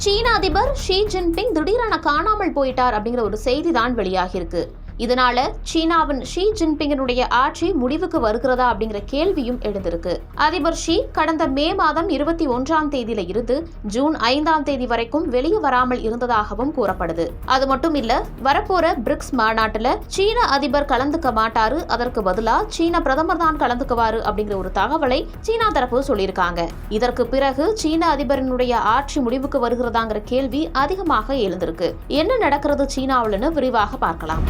சீன அதிபர் Xi Jinping திடீரென காணாமல் போயிட்டார் அப்படிங்கிற ஒரு செய்தி தான் வெளியாகியிருக்கு. இதனால சீனாவின் ஷி ஜின்பிங்கினுடைய ஆட்சி முடிவுக்கு வருகிறதா அப்படிங்கிற கேள்வியும் எழுந்திருக்கு. அதிபர் ஷி கடந்த மே மாதம் 21ஆம் தேதியில இருந்து ஜூன் 5ஆம் தேதி வரைக்கும் வெளியே வராமல் இருந்ததாகவும் கூறப்படுது. அது மட்டும் இல்ல, வரப்போற பிரிக்ஸ் மாநாட்டுல சீன அதிபர் கலந்துக்க மாட்டாரு, அதற்கு பதிலா சீன பிரதமர் தான் கலந்துக்குவாரு அப்படிங்கிற ஒரு தகவலை சீனா தரப்பு சொல்லியிருக்காங்க. இதற்கு பிறகு சீன அதிபரினுடைய ஆட்சி முடிவுக்கு வருகிறதாங்கிற கேள்வி அதிகமாக எழுந்திருக்கு. என்ன நடக்கிறது சீனாவில்னு விரிவாக பார்க்கலாம்.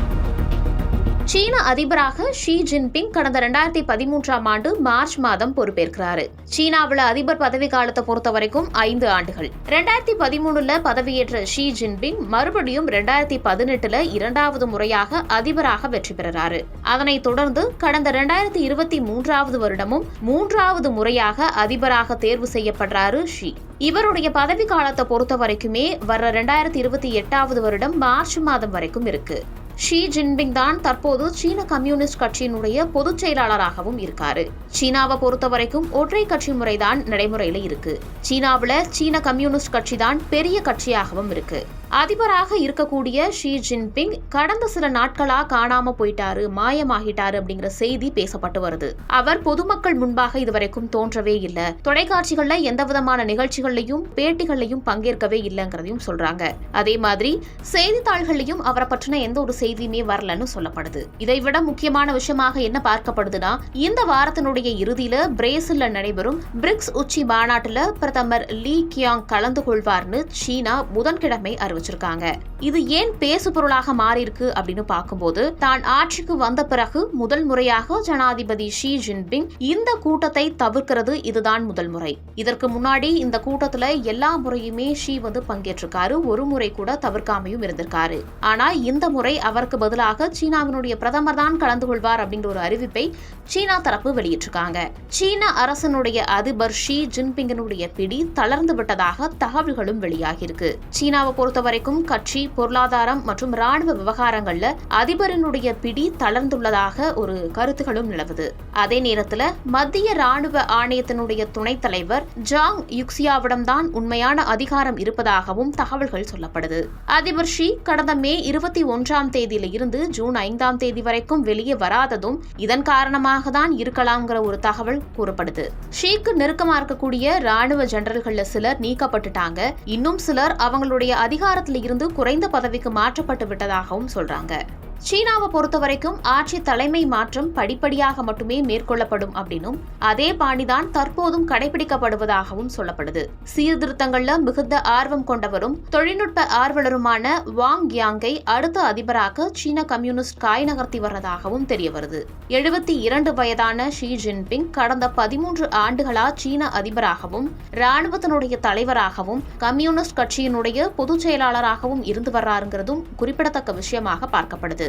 சீன அதிபராக ஷி ஜின்பிங் கடந்த 2013ஆம் ஆண்டு மார்ச் மாதம் பொறுப்பேற்கிறாரு. சீனாவில் அதிபர் பதவி காலத்தை பொறுத்த வரைக்கும் 5 ஆண்டுகள். 2013 பதவியேற்ற ஷி ஜின்பிங் மறுபடியும் 2018 இரண்டாவது முறையாக அதிபராக வெற்றி பெறுறாரு. அதனைத் தொடர்ந்து கடந்த 2023 வருடமும் 3வது முறையாக அதிபராக தேர்வு செய்யப்படுறாரு ஷி. இவருடைய பதவி காலத்தை பொறுத்த வரைக்குமே வர 2028 வருடம் மார்ச் மாதம் வரைக்கும் இருக்கு. ஷி ஜின்பிங் தான் தற்போது சீன கம்யூனிஸ்ட் கட்சியினுடைய பொதுச் செயலாளராகவும் இருக்காரு. சீனாவை பொறுத்த வரைக்கும் ஒற்றை கட்சி முறைதான் நடைமுறையில இருக்கு. சீனாவுல சீன கம்யூனிஸ்ட் கட்சி தான் பெரிய கட்சியாகவும் இருக்கு. அதிபராக இருக்கக்கூடிய ஷி ஜின்பிங் கடந்த சில நாட்களா காணாம போயிட்டாரு, மாயமாகிட்டாரு அப்படிங்கிற செய்தி பேசப்பட்டு வருது. அவர் பொதுமக்கள் முன்பாக இதுவரைக்கும் தோன்றவே இல்லை, தொலைக்காட்சிகள்ல எந்த விதமான நிகழ்ச்சிகள்லையும் பேட்டிகள்லையும் பங்கேற்கவே இல்லைங்கிறதையும் சொல்றாங்க. அதே மாதிரி செய்தித்தாள்கள்லையும் அவரை பற்றின எந்த ஒரு செய்தியுமே வரலன்னு சொல்லப்படுது. இதைவிட முக்கியமான விஷயமாக என்ன பார்க்கப்படுதுன்னா, இந்த வாரத்தினுடைய இறுதியில பிரேசில்ல நடைபெறும் பிரிக்ஸ் உச்சி மாநாட்டுல பிரதமர் லீ கியாங் கலந்து கொள்வார்னு சீனா புதன்கிழமை அறிவிச்சிருக்காங்க. இது ஏன் பேசு பொருளாக மாறி இருக்கு அப்படின்னு பார்க்கும்போது, தான் ஆட்சிக்கு வந்த பிறகு முதல் முறையாக ஜனாதிபதி ஷி ஜின்பிங் இந்த கூட்டத்தை தவிர்க்கிறது இதுதான் முதல் முறை. இதற்கு முன்னாடி இந்த கூட்டத்துல எல்லா முறையுமே ஷி பங்கேற்றிருக்காரு, ஒரு முறை கூட தவிர்க்காமையும் இருந்திருக்காரு. ஆனா இந்த முறை அவருக்கு பதிலாக சீனாவினுடைய பிரதமர் தான் கலந்து கொள்வார் அப்படிங்கிற ஒரு அறிவிப்பை சீனா தரப்பு வெளியிட்டிருக்காங்க. சீன அரசனுடைய அதிபர் ஷி ஜின்பிங்கினுடைய பிடி தளர்ந்து விட்டதாக தகவல்களும் வெளியாகியிருக்கு. சீனாவை பொறுத்தவரைக்கும் கட்சி, பொருளாதாரம் மற்றும் ராணுவ விவகாரங்கள்ல அதிபரினுடைய பிடி தளர்ந்துள்ளதாக ஒரு கருத்துகளும் நிலவுது. அதே நேரத்துல மத்திய ராணுவ ஆணையத்தினுடைய துணைத் தலைவர் ஜாங் யுக்சியாவிடம் தான் உண்மையான அதிகாரம் இருப்பதாகவும் தகவல்கள் சொல்லப்படுது. அதிபர் ஷி கடந்த மே 21ஆம் தேதியில இருந்து ஜூன் 5ஆம் தேதி வரைக்கும் வெளியே வராததும் இதன் காரணமாக தான் இருக்கலாம்ங்கிற ஒரு தகவல் கூறப்படுது. ஷிக்கு நெருக்கமா இருக்கக்கூடிய ராணுவ ஜெனரல்கள்ல சிலர் நீக்கப்பட்டுட்டாங்க, இன்னும் சிலர் அவங்களுடைய அதிகாரத்தில் இருந்து குறைந்த பதவிக்கு மாற்றப்பட்டு விட்டதாகவும் சொல்றாங்க. சீனாவை பொறுத்த வரைக்கும் ஆட்சி தலைமை மாற்றம் படிப்படியாக மட்டுமே மேற்கொள்ளப்படும் அப்படின்னும் அதே பாணிதான் தற்போதும் கடைபிடிக்கப்படுவதாகவும் சொல்லப்படுது. சீர்திருத்தங்கள்ல மிகுந்த ஆர்வம் கொண்டவரும் தொழில்நுட்ப ஆர்வலருமான வாங் யாங்கை அடுத்த அதிபராக சீன கம்யூனிஸ்ட் காய் நகர்த்தி வர்றதாகவும் தெரிய வருது. 72 வயதான ஷி ஜின்பிங் கடந்த 13 ஆண்டுகளா சீன அதிபராகவும் ராணுவத்தினுடைய தலைவராகவும் கம்யூனிஸ்ட் கட்சியினுடைய பொதுச் செயலாளராகவும் இருந்து வர்றாருங்கிறதும் குறிப்பிடத்தக்க விஷயமாக பார்க்கப்படுது.